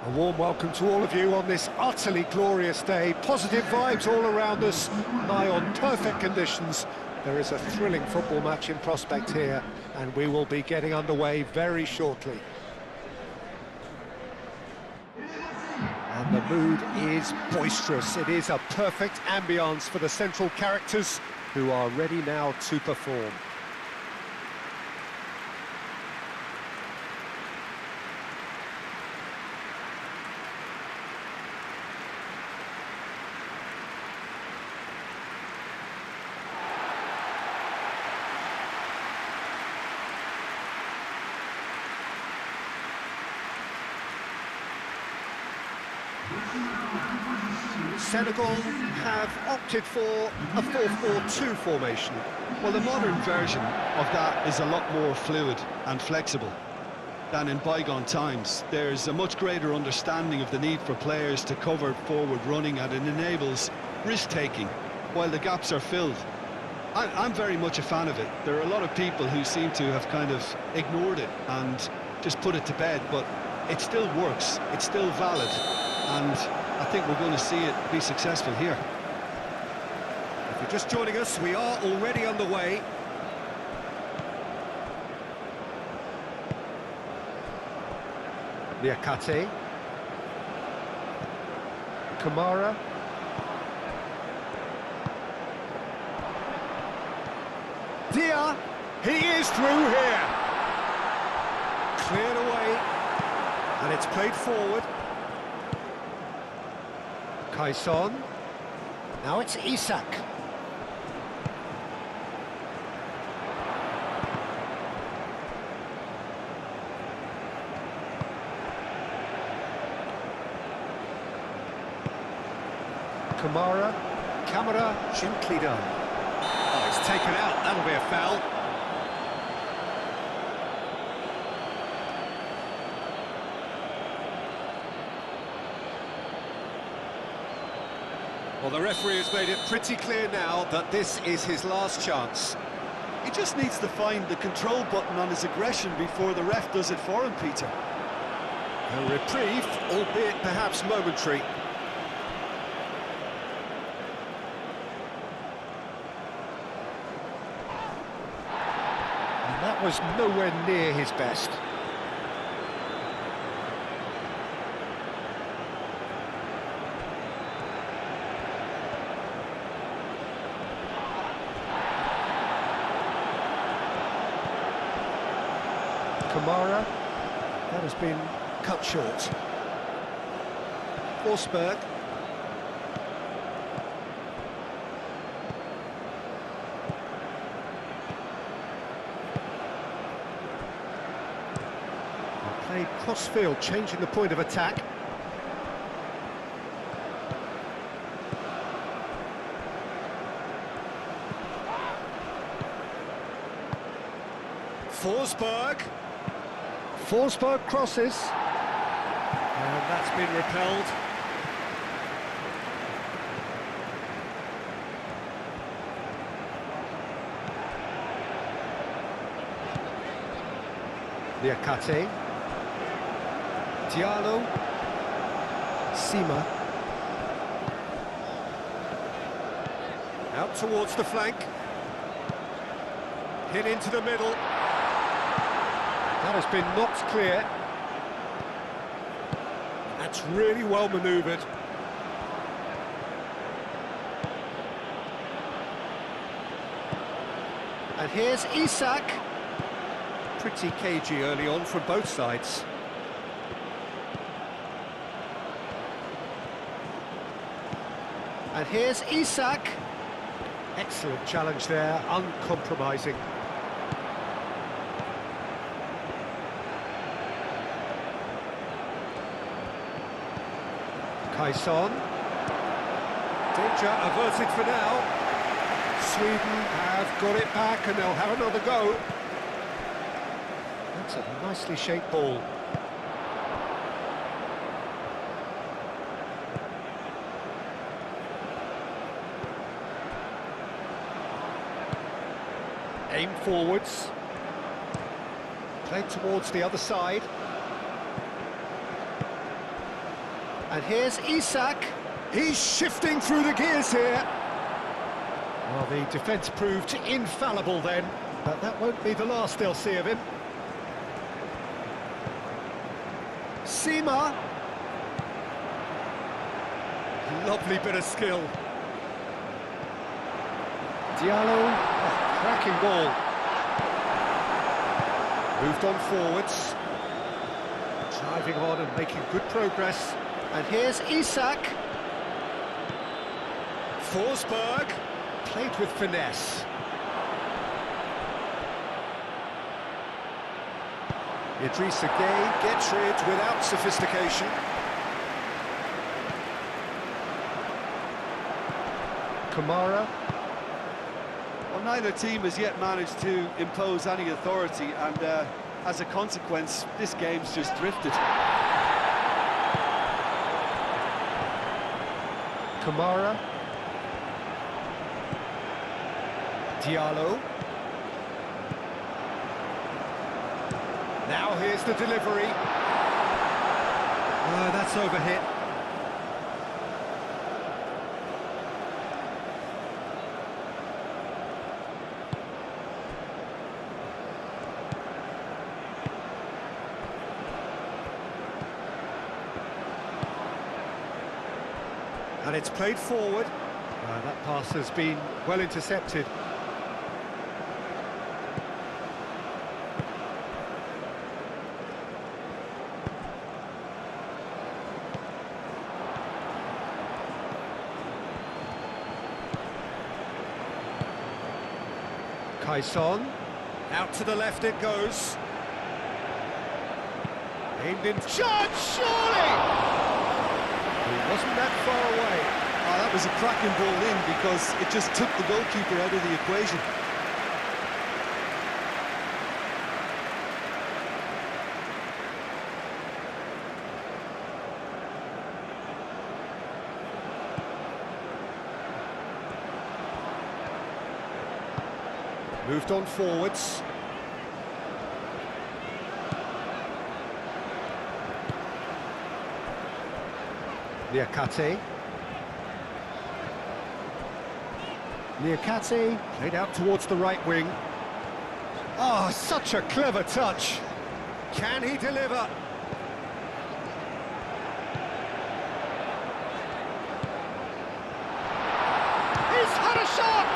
A warm welcome to all of you on this utterly glorious day. Positive vibes all around us, nigh on perfect conditions. There is a thrilling football match in prospect here, and we will be getting underway very shortly. And the mood is boisterous. It is a perfect ambience for the central characters who are ready now to perform. Senegal have opted for a 4-4-2 formation. Well, the modern version of that is a lot more fluid and flexible than in bygone times. There's a much greater understanding of the need for players to cover forward running, and it enables risk-taking while the gaps are filled. I'm very much a fan of it. There are a lot of people who seem to have kind of ignored it and just put it to bed, but it still works, it's still valid, and I think we're going to see it be successful here. If you're just joining us, we are already underway. Niakate. Kamara. Dia, he is through here. Cleared away, and it's played forward. Kaison. Now it's Isak. Kamara. Camera gently done. Oh, it's taken out. That'll be a foul. Well, the referee has made it pretty clear now that this is his last chance. He just needs to find the control button on his aggression before the ref does it for him, Peter. A reprieve, albeit perhaps momentary. And that was nowhere near his best. Kamara, that has been cut short. Forsberg. Played cross-field, changing the point of attack. Forsberg. Forsberg crosses, and that's been repelled. Niakate, Diallo, Sima, out towards the flank, hit into the middle. That has been knocked clear. That's really well manoeuvred. And here's Isak. Pretty cagey early on from both sides. And here's Isak. Excellent challenge there, uncompromising. Kaison. Danger averted for now. Sweden have got it back and they'll have another go. That's a nicely shaped ball. Aim forwards. Played towards the other side. And here's Isak. He's shifting through the gears here. Well, the defence proved infallible then, but that won't be the last they'll see of him. Seema. Lovely bit of skill. Diallo. Oh, cracking ball. Moved on forwards. Driving on and making good progress. And here's Isak. Forsberg. Played with finesse. Idrissa Gueye gets rid without sophistication. Kamara. Well, neither team has yet managed to impose any authority, and as a consequence, this game's just drifted. Kamara. Diallo. Now here's the delivery. That's overhit. And it's played forward. That pass has been well intercepted. Kaison. Out to the left it goes. Aimed in. Shot, surely! He wasn't that far away. That was a cracking ball in because it just took the goalkeeper out of the equation. Moved on forwards. Niakate. Niakate played out towards the right wing. Oh, such a clever touch. Can he deliver? He's had a shot!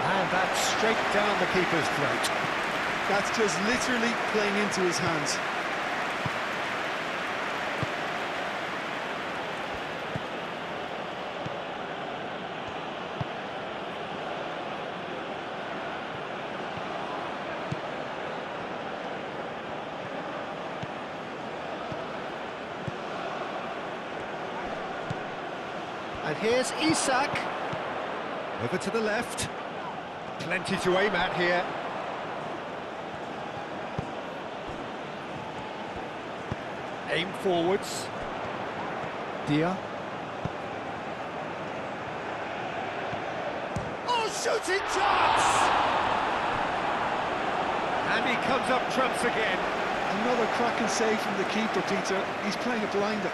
And that's straight down the keeper's throat. That's just literally playing into his hands. And here's Isak. Over to the left. Plenty to aim at here. Aim forwards. Dia. Oh, shooting chance! And he comes up trumps again. Another cracking save from the keeper, Peter. He's playing a blinder.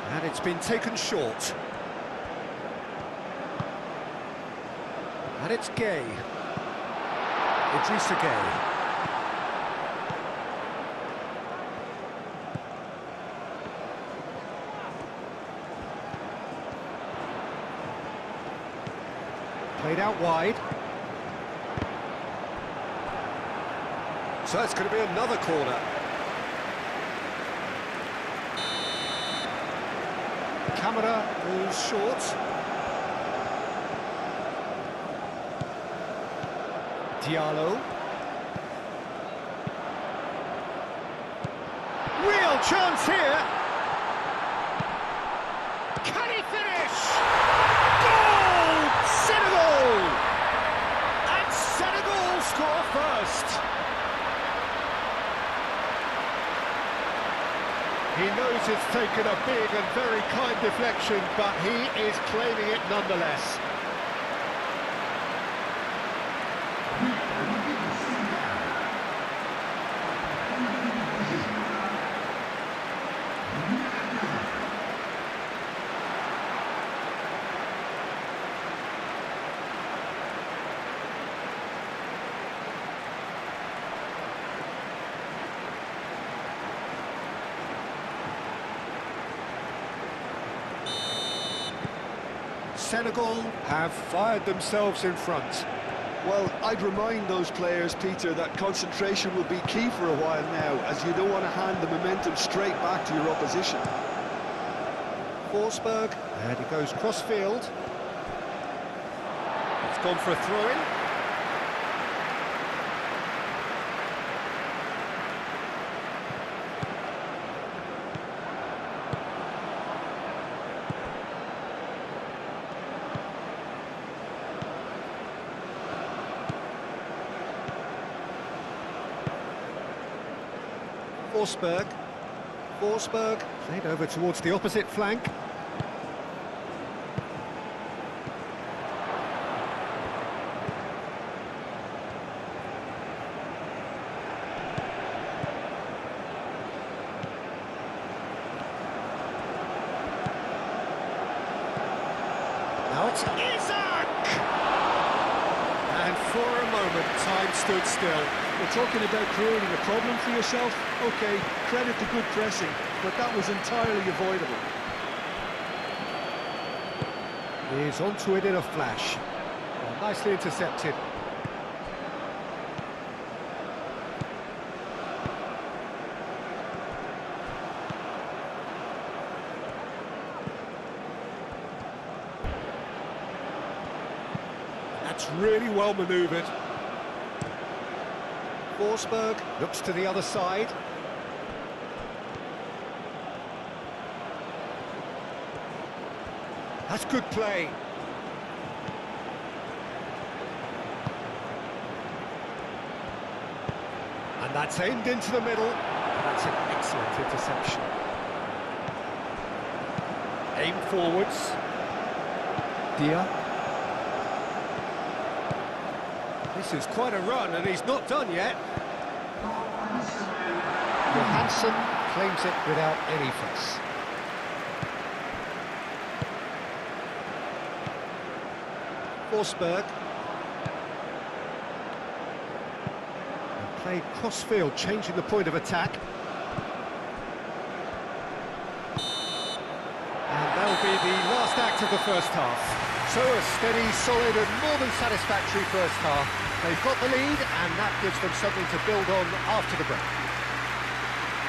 And it's been taken short. And it's Gueye. Idrissa Gueye. Played out wide. So it's going to be another corner. Camera moves short. Diallo. Real chance here. Can he finish? Goal! Senegal! And Senegal score first. He knows his It's taken a big and very kind deflection, but he is claiming it nonetheless. Senegal have fired themselves in front. Well, I'd remind those players, Peter, that concentration will be key for a while now, as you don't want to hand the momentum straight back to your opposition. Forsberg, and he goes cross-field. It's gone for a throw-in. Forsberg, played over towards the opposite flank. Now it's Isak! And for a moment, time stood still. We're talking about creating a problem for yourself. OK, credit to good pressing, but that was entirely avoidable. He's onto it in a flash. Well, nicely intercepted. That's really well manoeuvred. Forsberg looks to the other side. That's good play. And that's aimed into the middle. That's an excellent interception. Aim forwards. Dia. This is quite a run, and he's not done yet. Johansson claims it without any fuss. Forsberg. And played cross-field, changing the point of attack. And that'll be the last act of the first half. So a steady, solid and more than satisfactory first half. They've got the lead, and that gives them something to build on after the break.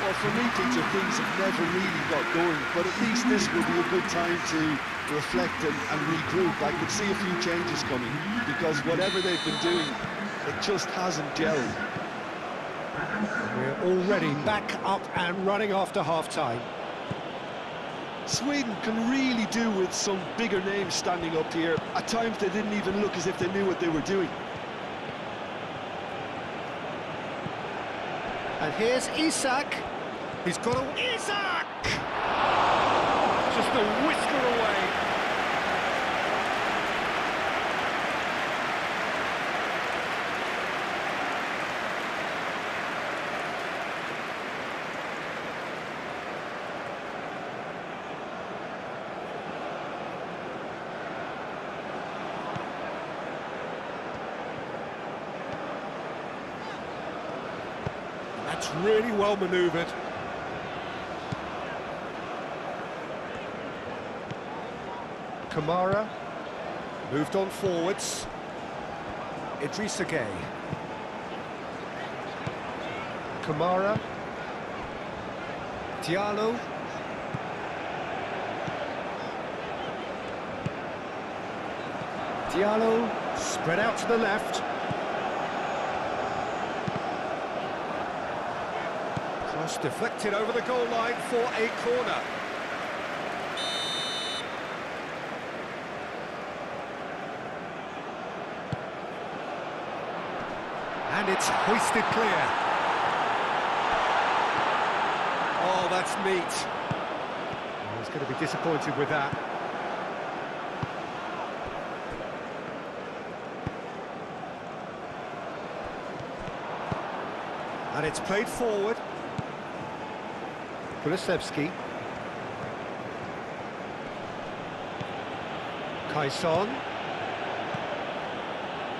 Well, for me, Peter, things have never really got going, but at least this will be a good time to reflect and regroup. I could see a few changes coming, because whatever they've been doing, it just hasn't gelled. We're already back up and running after half-time. Sweden can really do with some bigger names standing up here. At times they didn't even look as if they knew what they were doing. And here's Isak. He's got a... Isak! Just a whisker away. That's really well manoeuvred. Kamara moved on forwards. Idrissa Gueye. Kamara. Diallo. Diallo spread out to the left. Cross deflected over the goal line for a corner. And it's hoisted clear. Oh, that's neat. going to be disappointed with that. And it's played forward. Kulusevski. Kaison.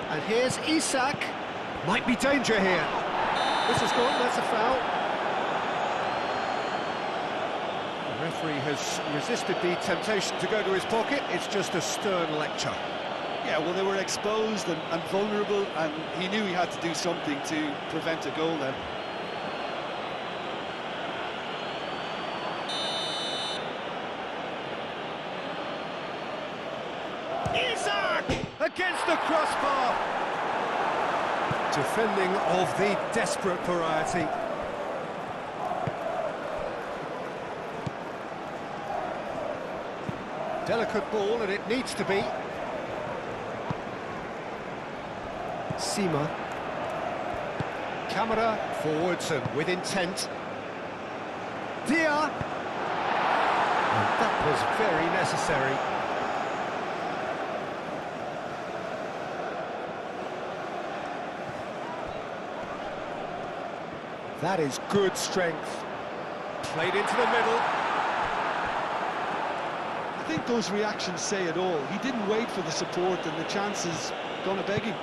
And here's Isak. Might be danger here. This is gone, that's a foul. The referee has resisted the temptation to go to his pocket. It's just a stern lecture. Yeah, well, they were exposed and vulnerable, and he knew he had to do something to prevent a goal then. Isak! Against the crossbar! Defending of the desperate variety. Delicate ball, and it needs to be. Sima. Camera forwards and with intent. Dia. And that was very necessary. That is good strength. Played into the middle. I think those reactions say it all. He didn't wait for the support, and the chance is gonna beg him.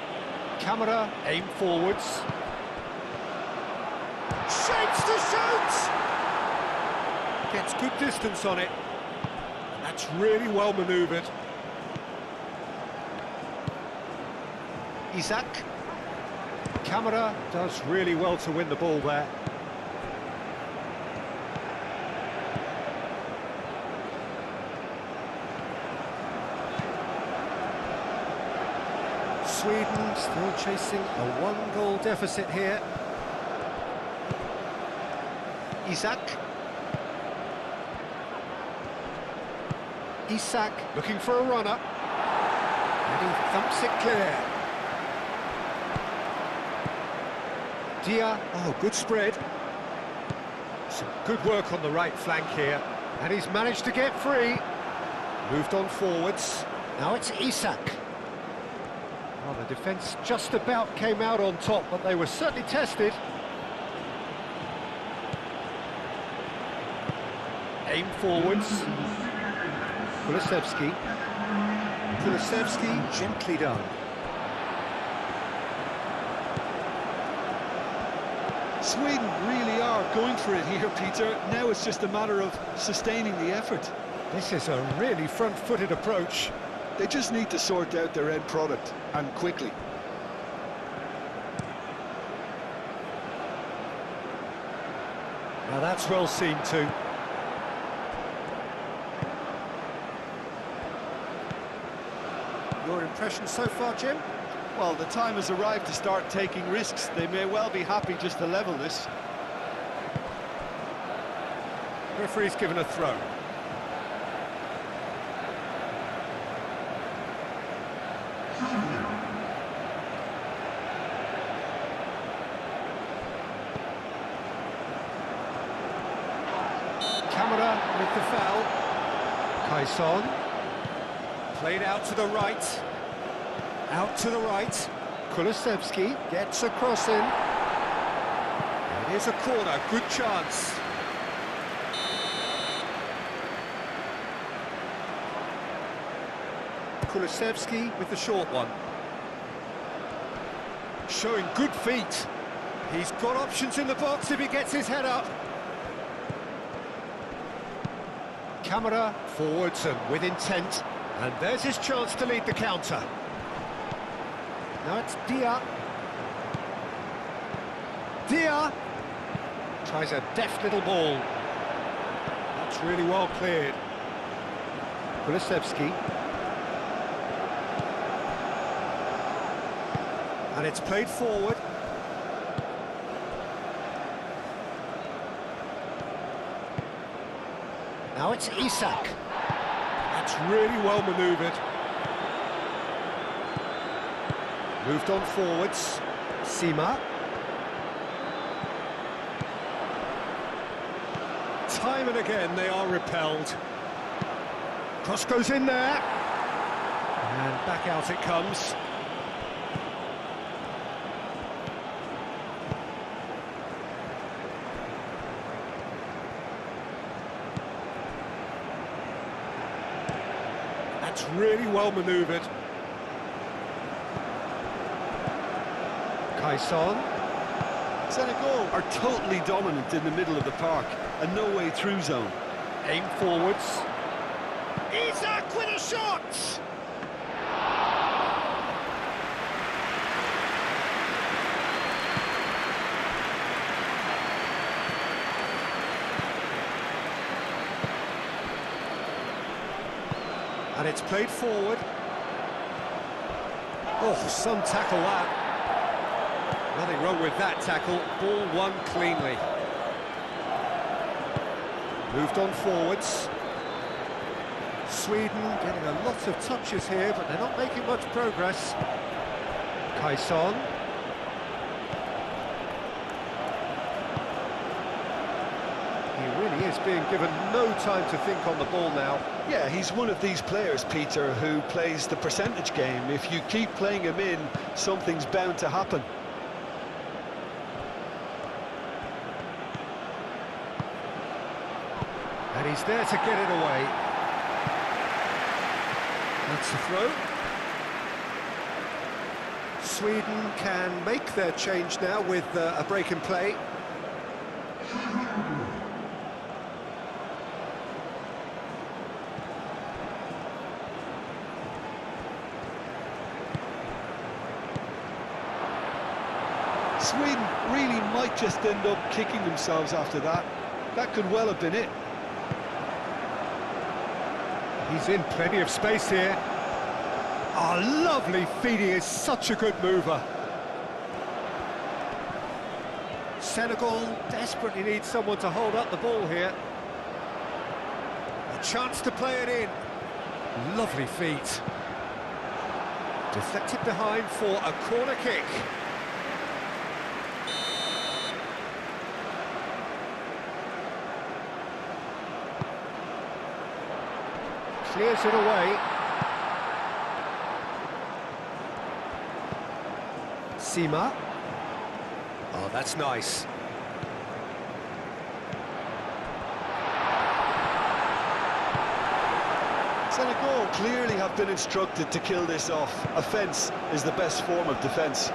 Camera, aim forwards. Shapes to shoot! Gets good distance on it. That's really well manoeuvred. Isak. Camera does really well to win the ball there. Sweden still chasing a one-goal deficit here. Isak. Isak looking for a runner. And he thumps it clear. Dia, oh, good spread. Some good work on the right flank here. And he's managed to get free. Moved on forwards. Now it's Isak. Well, the defence just about came out on top, but they were certainly tested. Aim forwards. Kulusevski. Kulusevski, gently done. Sweden really are going for it here, Peter. Now it's just a matter of sustaining the effort. This is a really front-footed approach. They just need to sort out their end product, and quickly. Now that's well seen too. Your impression so far, Jim? Well, the time has arrived to start taking risks. They may well be happy just to level this. Referee's given a throw. Camera with the foul. Kaison. Played out to the right. Out to the right. Kulusevski gets a cross in. And here's a corner, good chance. Kulusevski with the short one. Showing good feet. He's got options in the box if he gets his head up. Camera forwards and with intent. And there's his chance to lead the counter. Now it's Dia. Dia tries a deft little ball. That's really well cleared. Kulusevski. And it's played forward. Now it's Isak. That's really well manoeuvred. Moved on forwards. Sima. Time and again they are repelled. Cross goes in there. And back out it comes. That's really well manoeuvred. Kaison. Senegal are totally dominant in the middle of the park, and no way through zone. Aim forwards. Isak with a shot! And it's played forward. Oh, some tackle that. Nothing wrong with that tackle. Ball won cleanly. Moved on forwards. Sweden getting a lot of touches here, but they're not making much progress. Kaison. He really is being given no time to think on the ball now. Yeah, he's one of these players, Peter, who plays the percentage game. If you keep playing him in, something's bound to happen. And he's there to get it away. That's the throw. Sweden can make their change now with a break in play. Sweden really might just end up kicking themselves after that. That could well have been it. He's in plenty of space here. Oh, lovely feed. He is such a good mover. Senegal desperately needs someone to hold up the ball here. A chance to play it in. Lovely feet. Deflected behind for a corner kick. Clears it away. Sima. Oh, that's nice. Senegal clearly have been instructed to kill this off. Offence is the best form of defence.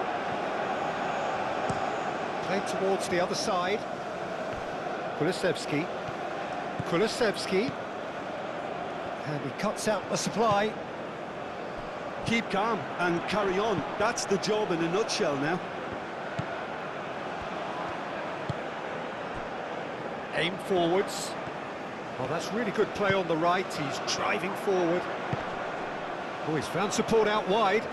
Played towards the other side. Kulusevski. Kulusevski. And he cuts out the supply. Keep calm and carry on. That's the job in a nutshell now. Aim forwards. Well, that's really good play on the right. He's driving forward. Oh, he's found support out wide.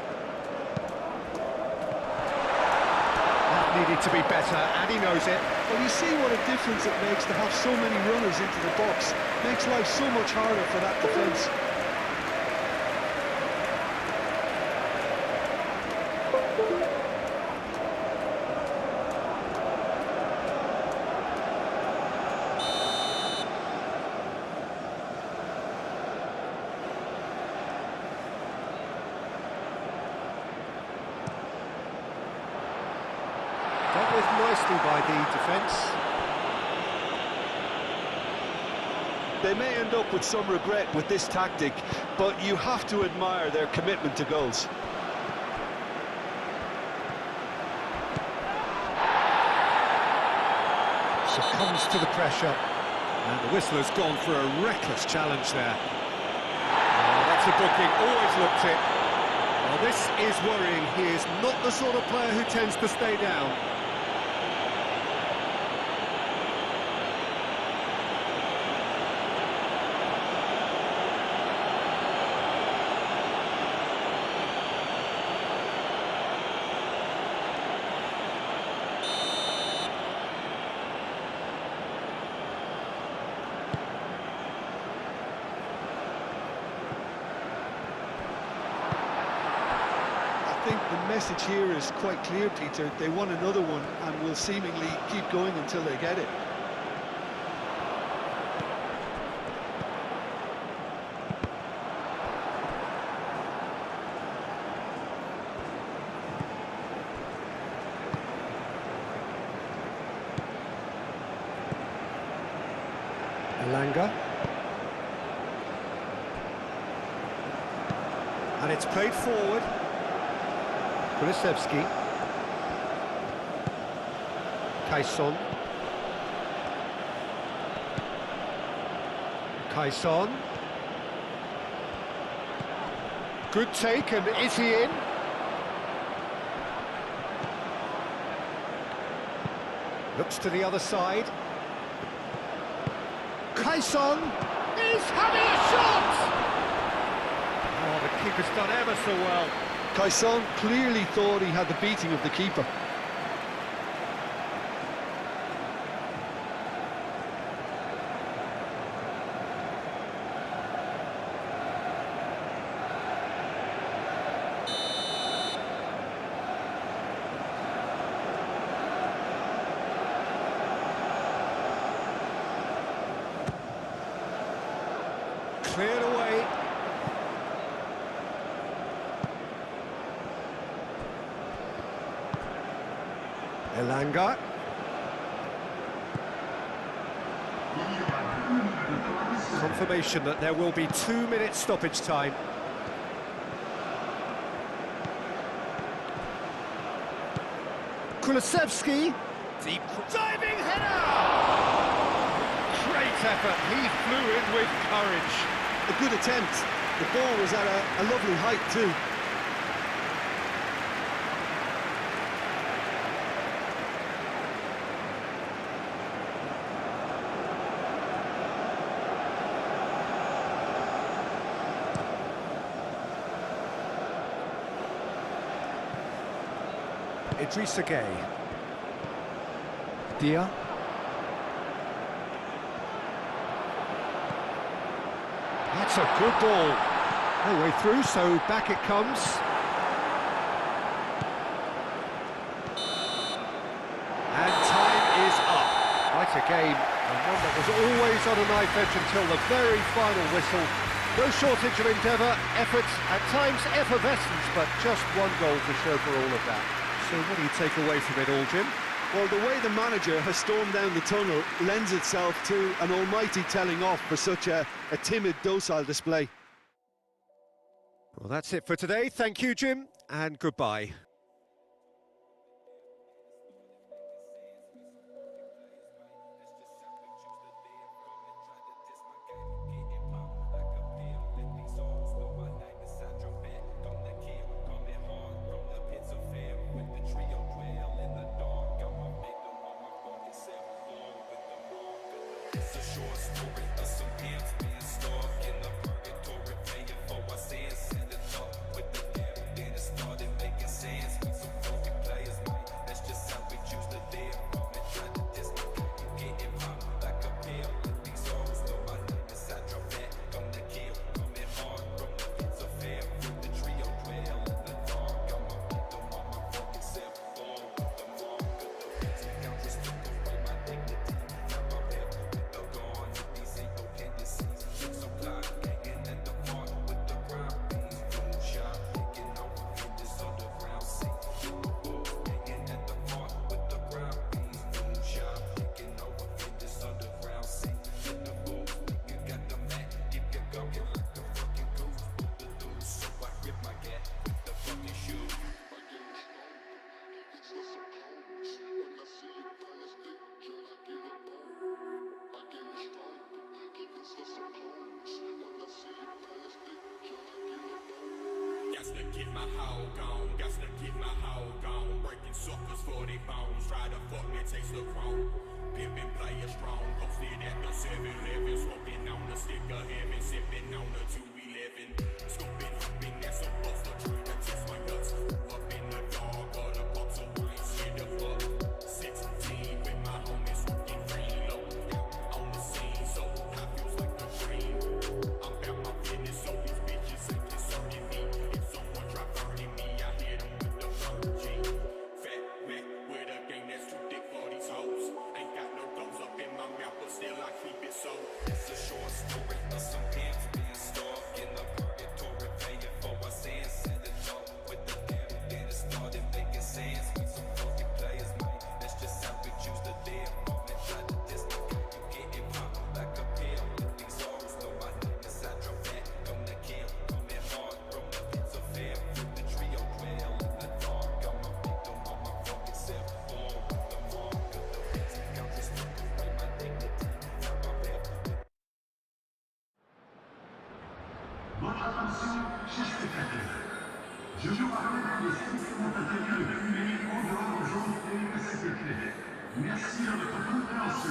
That needed to be better, and he knows it. Well, you see what a difference it makes to have so many runners into the box. Makes life so much harder for that defence. Dealt with nicely by the defence. They may end up with some regret with this tactic, but you have to admire their commitment to goals. Succumbs to the pressure. And the whistler's gone for a reckless challenge there. Oh, that's a booking, always looked it. Well, this is worrying. He is not the sort of player who tends to stay down. I think the message here is quite clear, Peter. They want another one and will seemingly keep going until they get it. Elanga. And it's played forward. Kulisevski. Kaison. Kaison. Good take, and is he in? Looks to the other side. Kaison is having a shot! Oh, the keeper's done ever so well. Kaison clearly thought he had the beating of the keeper. Cleared away. Elanga. Confirmation that there will be 2-minute stoppage time. Kulisevski. Deep diving header! Great effort. He flew in with courage. A good attempt. The ball was at a lovely height too. Idrissa Gueye. Dia. That's a good ball. No way through, so back it comes. And time is up. Quite a game, and one that was always on a knife edge until the very final whistle. No shortage of endeavour, effort, at times effervescence, but just one goal to show for all of that. So what do you take away from it all, Jim? Well, the way the manager has stormed down the tunnel lends itself to an almighty telling off for such a timid, docile display. Well, that's it for today. Thank you, Jim, and goodbye. It's a short story of some pimps being stuck in the purgatory, paying for our sins. Ended up with the devil, then it started making sense. With some funky players, man, that's just how we choose to live. Come and try to diss my game, you getting popped like a pill. Let these souls know my name is Sandra Matt. Come to kill, coming hard from the pits of hell. With the trio dwell in the dark. I'ma beat them on my fucking self. All with the mark of the beast. Countries took away my dignity. Now I'm left with the gone. These ain't no tendencies. So blind, hanging at the park with the ground beans. Boom shot, taking over in this underground scene. Hanging at the park with the ground beans. Boom shot, taking over in this underground scene. In the booth, you got the Mac, keep you going like a fucking goose. With the loose, so I grip my gat with the fucking shoe. Got to get my hoe gone, got to get my hoe gone. Breaking suckers for their bones, try to fuck me, taste the chrome. Pimpin' player strong, posted at the 7-Eleven. Smoking on the stick of heaven, sipping on the 211. Scooping, hooping, that's a buster, trying to test my guts. Up in the dog, or the box of wine, shit the fuck. 16 with my homies, smoking free low. On the scene, so I feels like a dream. I'm about my business, so these bitches ain't concerning me. If someone try burning me, I hit them with the virgin. Fat Mac with a gang that's too thick for these hoes. Ain't got no goals up in my mouth, but still I keep it so. It's a short story of some pimps being stuck Attention, chers spectateurs. Je vous rappelle qu'il est strictement interdit de fumer en dehors de zone et de cet effet. Merci de votre compréhension.